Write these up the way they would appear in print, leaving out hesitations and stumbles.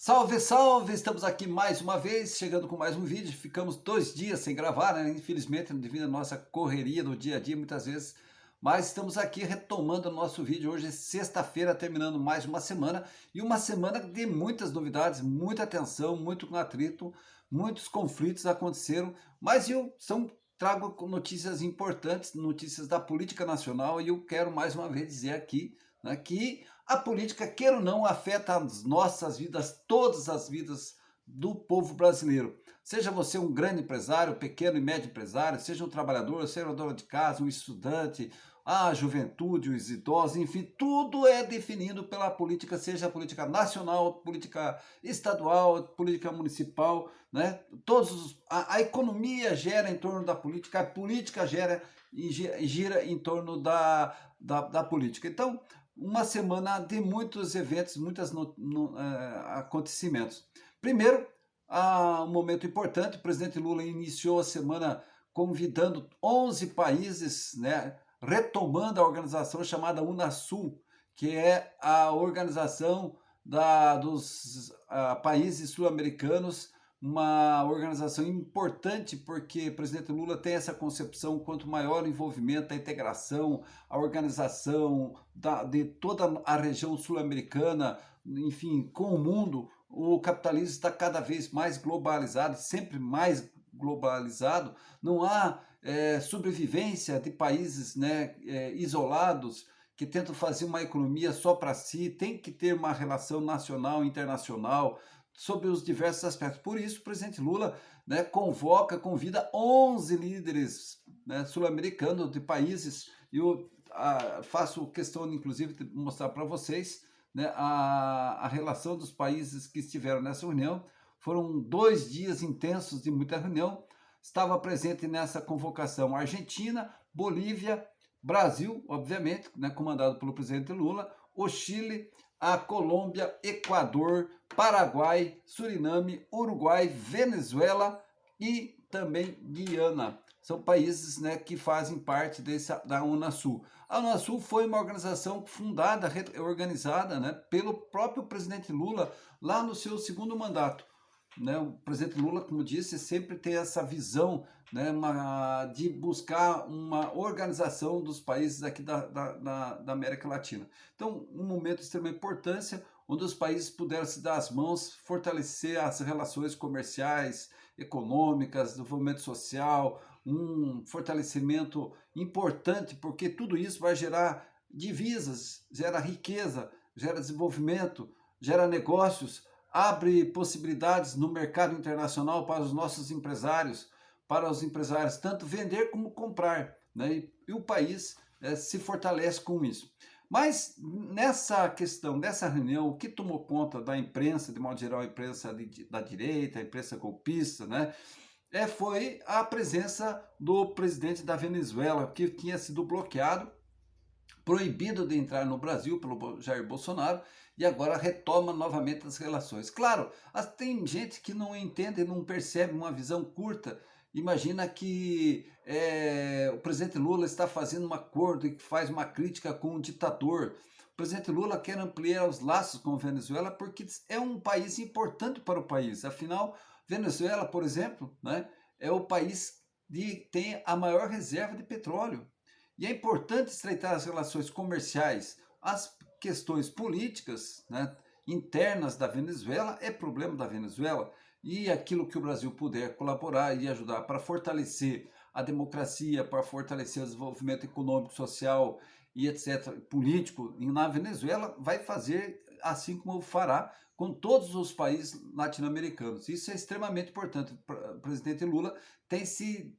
Salve, salve! Estamos aqui mais uma vez, chegando com mais um vídeo. Ficamos 2 dias sem gravar, né? Infelizmente, devido à nossa correria do dia a dia, muitas vezes. Mas estamos aqui retomando o nosso vídeo. Hoje é sexta-feira, terminando mais uma semana. E uma semana de muitas novidades, muita tensão, muito atrito, muitos conflitos aconteceram. Mas trago notícias importantes, notícias da política nacional. E eu quero mais uma vez dizer aqui, né, que a política, queira ou não, afeta as nossas vidas, todas as vidas do povo brasileiro. Seja você um grande empresário, pequeno e médio empresário, seja um trabalhador, seja uma dona de casa, um estudante, a juventude, os idosos, enfim, tudo é definido pela política, seja a política nacional, política estadual, política municipal, né? A economia gera em torno da política, a política gera e gira em torno da política. Então, uma semana de muitos eventos, muitos acontecimentos. Primeiro, um momento importante, o presidente Lula iniciou a semana convidando 11 países, né, retomando a organização chamada Unasul, que é a organização dos países sul-americanos, uma organização importante porque o presidente Lula tem essa concepção: quanto maior o envolvimento, a integração, a organização de toda a região sul-americana, enfim, com o mundo, o capitalismo está cada vez mais globalizado, sempre mais globalizado. Não há sobrevivência de países, né, isolados, que tentam fazer uma economia só para si. Tem que ter uma relação nacional, internacional, sobre os diversos aspectos. Por isso, o presidente Lula, né, convida 11 líderes, né, sul-americanos, de países. E eu faço questão, inclusive, de mostrar para vocês, né, a relação dos países que estiveram nessa reunião. Foram 2 dias intensos de muita reunião. Estava presente nessa convocação a Argentina, Bolívia, Brasil, obviamente, né, comandado pelo presidente Lula, o Chile, a Colômbia, Equador, Paraguai, Suriname, Uruguai, Venezuela e também Guiana. São países, né, que fazem parte da Unasul. A Unasul foi uma organização fundada, organizada, né, pelo próprio presidente Lula lá no seu segundo mandato. Né? O presidente Lula, como disse, sempre tem essa visão, né, de buscar uma organização dos países aqui da América Latina. Então, um momento de extrema importância, onde os países puderam se dar as mãos, fortalecer as relações comerciais, econômicas, desenvolvimento social, um fortalecimento importante, porque tudo isso vai gerar divisas, gera riqueza, gera desenvolvimento, gera negócios, abre possibilidades no mercado internacional para os nossos empresários, para os empresários tanto vender como comprar, né? E o país se fortalece com isso. Mas nessa questão, nessa reunião, o que tomou conta da imprensa, de modo geral, a imprensa da direita, a imprensa golpista, né, foi a presença do presidente da Venezuela, que tinha sido bloqueado, proibido de entrar no Brasil pelo Jair Bolsonaro, e agora retoma novamente as relações. Claro, tem gente que não entende, não percebe, uma visão curta. Imagina que o presidente Lula está fazendo um acordo e faz uma crítica com um ditador. O presidente Lula quer ampliar os laços com a Venezuela porque é um país importante para o país. Afinal, Venezuela, por exemplo, né, é o país que tem a maior reserva de petróleo. E é importante estreitar as relações comerciais. As questões políticas, né, internas da Venezuela é problema da Venezuela, e aquilo que o Brasil puder colaborar e ajudar para fortalecer a democracia, para fortalecer o desenvolvimento econômico, social e etc., político na Venezuela, vai fazer, assim como fará com todos os países latino-americanos. Isso é extremamente importante. O presidente Lula tem se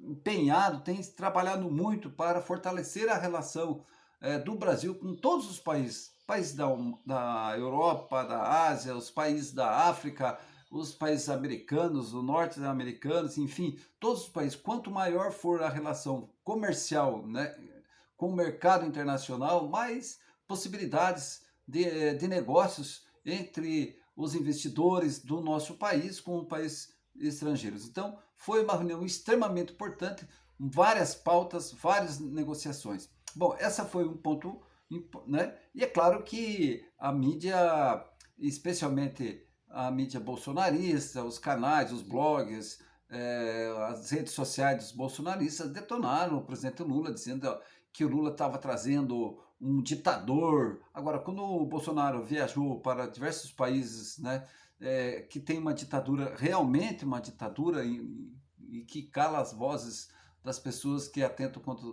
empenhado, tem trabalhado muito para fortalecer a relação do Brasil com todos os países da Europa, da Ásia, os países da África, os países americanos, os norte-americanos, enfim, todos os países. Quanto maior for a relação comercial, né, com o mercado internacional, mais possibilidades de negócios entre os investidores do nosso país com os países estrangeiros. Então, foi uma reunião extremamente importante, várias pautas, várias negociações. Bom, essa foi um ponto, né? E é claro que a mídia, especialmente a mídia bolsonarista, os canais, os blogs, as redes sociais dos bolsonaristas detonaram o presidente Lula, dizendo ó, que o Lula estava trazendo um ditador. Agora, quando o Bolsonaro viajou para diversos países, né, que tem uma ditadura, realmente uma ditadura, e que cala as vozes das pessoas que atentam contra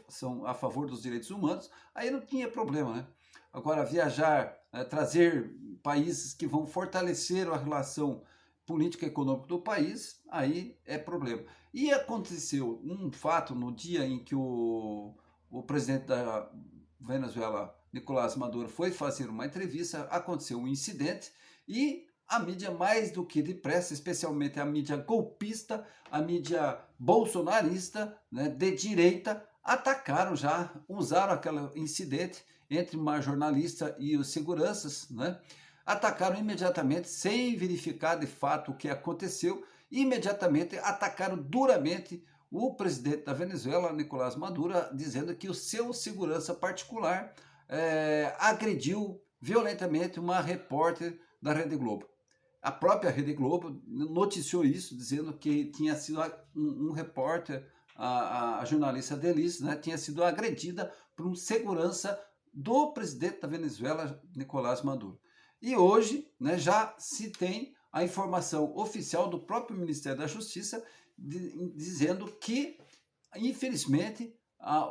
são a favor dos direitos humanos, aí não tinha problema, né? Agora, viajar, trazer países que vão fortalecer a relação política e econômica do país, aí é problema. E aconteceu um fato no dia em que o presidente da Venezuela, Nicolás Maduro, foi fazer uma entrevista, aconteceu um incidente e a mídia mais do que depressa, especialmente a mídia golpista, a mídia bolsonarista, né, de direita, atacaram já, usaram aquele incidente entre uma jornalista e os seguranças, né, atacaram imediatamente, sem verificar de fato o que aconteceu, imediatamente atacaram duramente o presidente da Venezuela, Nicolás Maduro, dizendo que o seu segurança particular agrediu violentamente uma repórter da Rede Globo. A própria Rede Globo noticiou isso, dizendo que tinha sido um repórter, a jornalista Denise, né, tinha sido agredida por um segurança do presidente da Venezuela, Nicolás Maduro. E hoje, né, já se tem a informação oficial do próprio Ministério da Justiça dizendo que, infelizmente,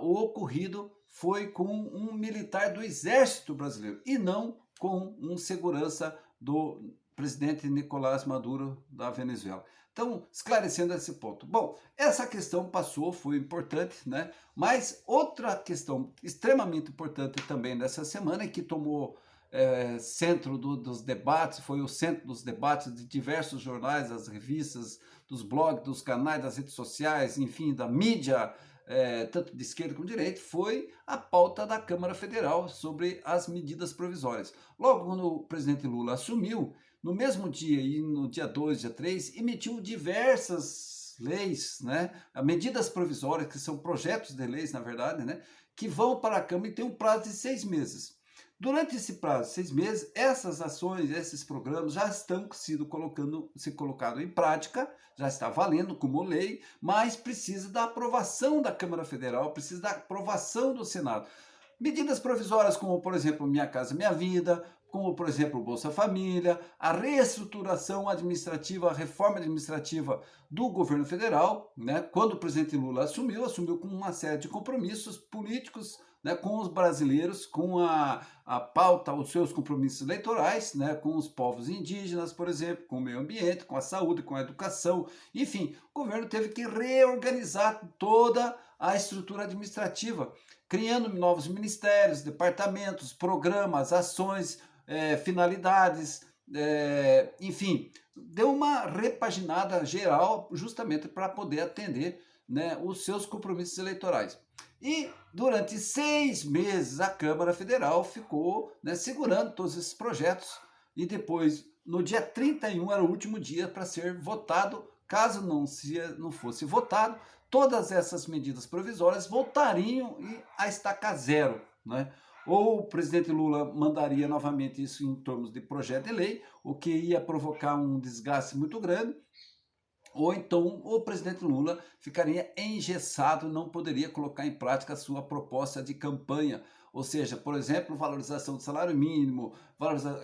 o ocorrido foi com um militar do Exército Brasileiro e não com um segurança do presidente Nicolás Maduro da Venezuela. Então, esclarecendo esse ponto. Bom, essa questão passou, foi importante, né? Mas outra questão extremamente importante também nessa semana, que tomou centro dos debates, foi o centro dos debates de diversos jornais, das revistas, dos blogs, dos canais, das redes sociais, enfim, da mídia, tanto de esquerda como de direita, foi a pauta da Câmara Federal sobre as medidas provisórias. Logo quando o presidente Lula assumiu, no mesmo dia, e no dia 2, dia 3, emitiu diversas leis, né, medidas provisórias, que são projetos de leis, na verdade, né, que vão para a Câmara e tem um prazo de 6 meses. Durante esse prazo de 6 meses, essas ações, esses programas já estão se colocando em prática, já está valendo como lei, mas precisa da aprovação da Câmara Federal, precisa da aprovação do Senado. Medidas provisórias como, por exemplo, Minha Casa Minha Vida, como, por exemplo, Bolsa Família, a reestruturação administrativa, a reforma administrativa do governo federal, né? Quando o presidente Lula assumiu com uma série de compromissos políticos, né, com os brasileiros, com a pauta, os seus compromissos eleitorais, né, com os povos indígenas, por exemplo, com o meio ambiente, com a saúde, com a educação, enfim, o governo teve que reorganizar toda a estrutura administrativa, criando novos ministérios, departamentos, programas, ações, finalidades, enfim, deu uma repaginada geral justamente para poder atender, né, os seus compromissos eleitorais. E durante 6 meses a Câmara Federal ficou, né, segurando todos esses projetos e depois, no dia 31, era o último dia para ser votado. Caso não fosse votado, todas essas medidas provisórias voltariam a estaca zero, né? Ou o presidente Lula mandaria novamente isso em termos de projeto de lei, o que ia provocar um desgaste muito grande, ou então o presidente Lula ficaria engessado, não poderia colocar em prática a sua proposta de campanha, ou seja, por exemplo, valorização do salário mínimo,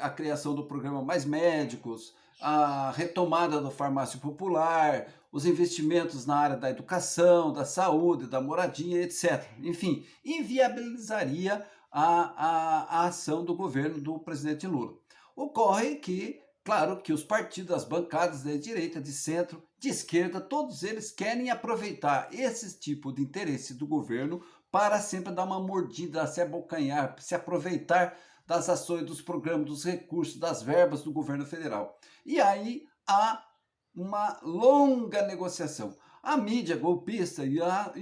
a criação do programa Mais Médicos, a retomada do farmácio popular, os investimentos na área da educação, da saúde, da moradia, etc. Enfim, inviabilizaria a ação do governo do presidente Lula. Ocorre que, claro, que os partidos, as bancadas de direita, de centro, de esquerda, todos eles querem aproveitar esse tipo de interesse do governo para sempre dar uma mordida, se abocanhar, se aproveitar das ações, dos programas, dos recursos, das verbas do governo federal. E aí há uma longa negociação. A mídia golpista e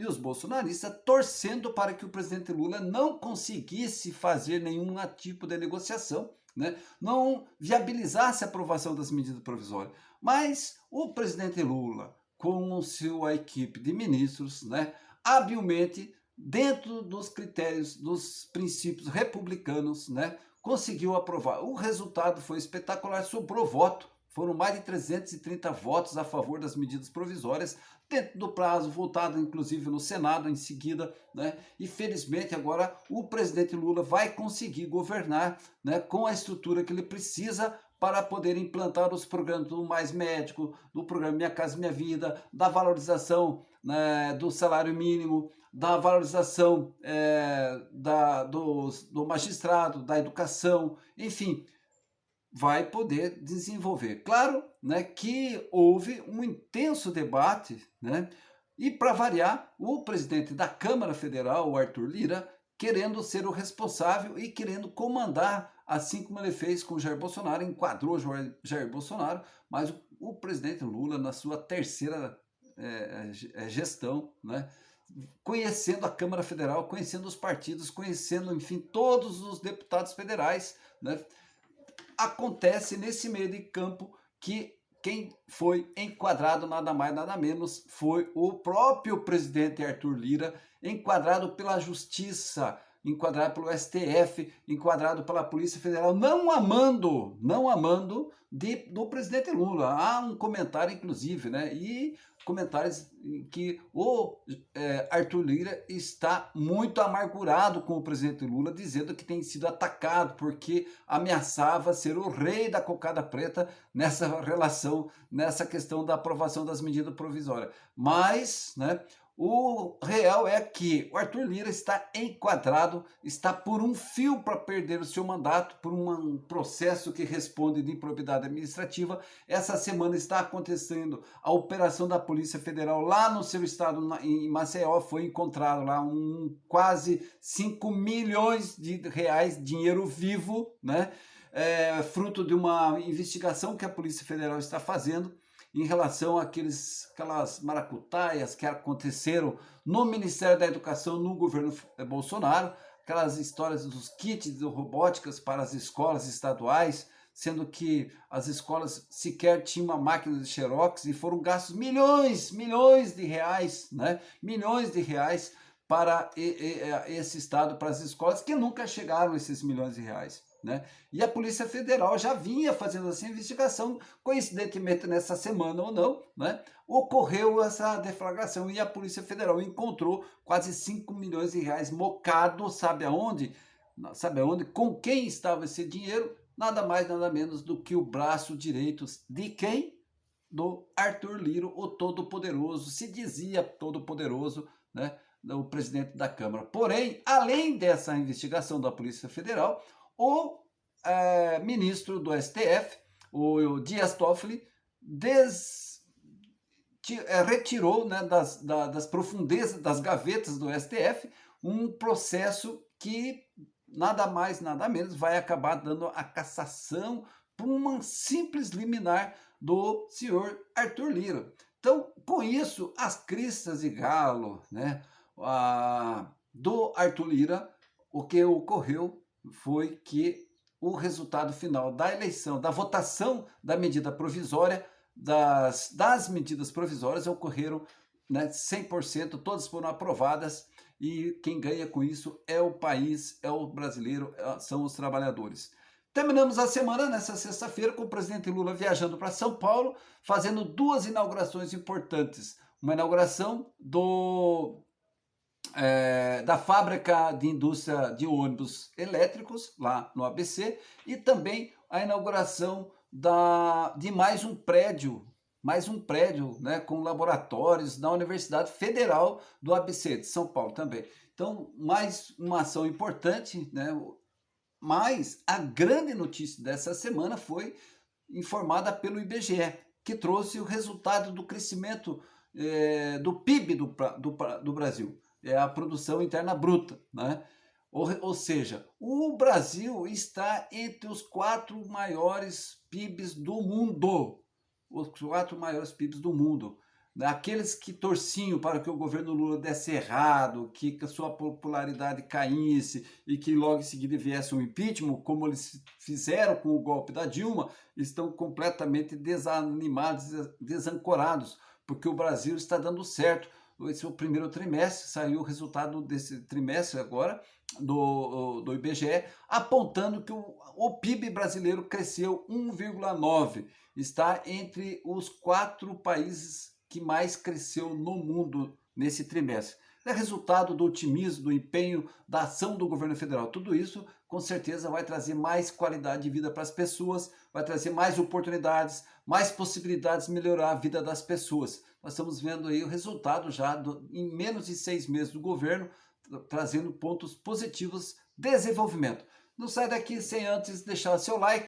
os bolsonaristas torcendo para que o presidente Lula não conseguisse fazer nenhum tipo de negociação, né? Não viabilizasse a aprovação das medidas provisórias. Mas o presidente Lula, com sua equipe de ministros, né, habilmente, dentro dos critérios, dos princípios republicanos, né, conseguiu aprovar. O resultado foi espetacular, sobrou voto. Foram mais de 330 votos a favor das medidas provisórias, dentro do prazo, votado inclusive no Senado em seguida, né? E felizmente agora o presidente Lula vai conseguir governar, né, com a estrutura que ele precisa para poder implantar os programas do Mais Médico, do programa Minha Casa Minha Vida, da valorização, né, do salário mínimo, da valorização do magistrado, da educação, enfim, vai poder desenvolver. Claro, né, que houve um intenso debate, né, e para variar, o presidente da Câmara Federal, o Arthur Lira, querendo ser o responsável e querendo comandar, assim como ele fez com o Jair Bolsonaro, enquadrou Jair Bolsonaro, mas o presidente Lula, na sua terceira gestão, né, conhecendo a Câmara Federal, conhecendo os partidos, conhecendo, enfim, todos os deputados federais, né, acontece nesse meio de campo que quem foi enquadrado nada mais nada menos foi o próprio presidente Arthur Lira, enquadrado pela Justiça, enquadrado pelo STF, enquadrado pela Polícia Federal, não amando do presidente Lula. Há um comentário, inclusive, né? E comentários que o Arthur Lira está muito amargurado com o presidente Lula, dizendo que tem sido atacado porque ameaçava ser o rei da cocada preta nessa relação, nessa questão da aprovação das medidas provisórias. Mas, né, o real é que o Arthur Lira está enquadrado, está por um fio para perder o seu mandato, por um processo que responde de improbidade administrativa. Essa semana está acontecendo a operação da Polícia Federal lá no seu estado, em Maceió. Foi encontrado lá quase 5 milhões de reais, dinheiro vivo, né? Fruto de uma investigação que a Polícia Federal está fazendo em relação àquelas maracutaias que aconteceram no Ministério da Educação, no governo Bolsonaro, aquelas histórias dos kits de robóticas para as escolas estaduais, sendo que as escolas sequer tinham uma máquina de xerox e foram gastos milhões de reais, né? Milhões de reais para esse estado, para as escolas, que nunca chegaram a esses milhões de reais. Né? E a Polícia Federal já vinha fazendo essa investigação, coincidentemente nessa semana ou não, né? Ocorreu essa deflagração e a Polícia Federal encontrou quase 5 milhões de reais mocado, sabe aonde? Sabe aonde? Com quem estava esse dinheiro? Nada mais, nada menos do que o braço direito de quem? Do Arthur Lira, o todo-poderoso, se dizia todo-poderoso, né? O presidente da Câmara. Porém, além dessa investigação da Polícia Federal, o ministro do STF, o Dias Toffoli, retirou, né, das profundezas, das gavetas do STF, um processo que nada mais, nada menos vai acabar dando a cassação por uma simples liminar do senhor Arthur Lira. Então, com isso, as cristas de galo, né, do Arthur Lira, o que ocorreu foi que o resultado final da eleição, da votação da medida provisória, das medidas provisórias ocorreram, né, 100%, todas foram aprovadas e quem ganha com isso é o país, é o brasileiro, são os trabalhadores. Terminamos a semana nessa sexta-feira com o presidente Lula viajando para São Paulo, fazendo 2 inaugurações importantes. Uma inauguração da fábrica de indústria de ônibus elétricos, lá no ABC, e também a inauguração de mais um prédio, né, com laboratórios da Universidade Federal do ABC, de São Paulo também. Então, mais uma ação importante, né? Mas a grande notícia dessa semana foi informada pelo IBGE, que trouxe o resultado do crescimento do PIB do Brasil. É a produção interna bruta, né? Ou seja, o Brasil está entre os 4 maiores PIBs do mundo. Os 4 maiores PIBs do mundo. Aqueles que torciam para que o governo Lula desse errado, que a sua popularidade caísse e que logo em seguida viesse um impeachment, como eles fizeram com o golpe da Dilma, estão completamente desanimados, desancorados, porque o Brasil está dando certo. Esse é o primeiro trimestre, saiu o resultado desse trimestre agora, do IBGE, apontando que o PIB brasileiro cresceu 1,9, está entre os 4 países que mais cresceu no mundo nesse trimestre. É resultado do otimismo, do empenho, da ação do governo federal. Tudo isso, com certeza, vai trazer mais qualidade de vida para as pessoas, vai trazer mais oportunidades, mais possibilidades de melhorar a vida das pessoas. Nós estamos vendo aí o resultado já em menos de 6 meses do governo, trazendo pontos positivos de desenvolvimento. Não sai daqui sem antes deixar seu like.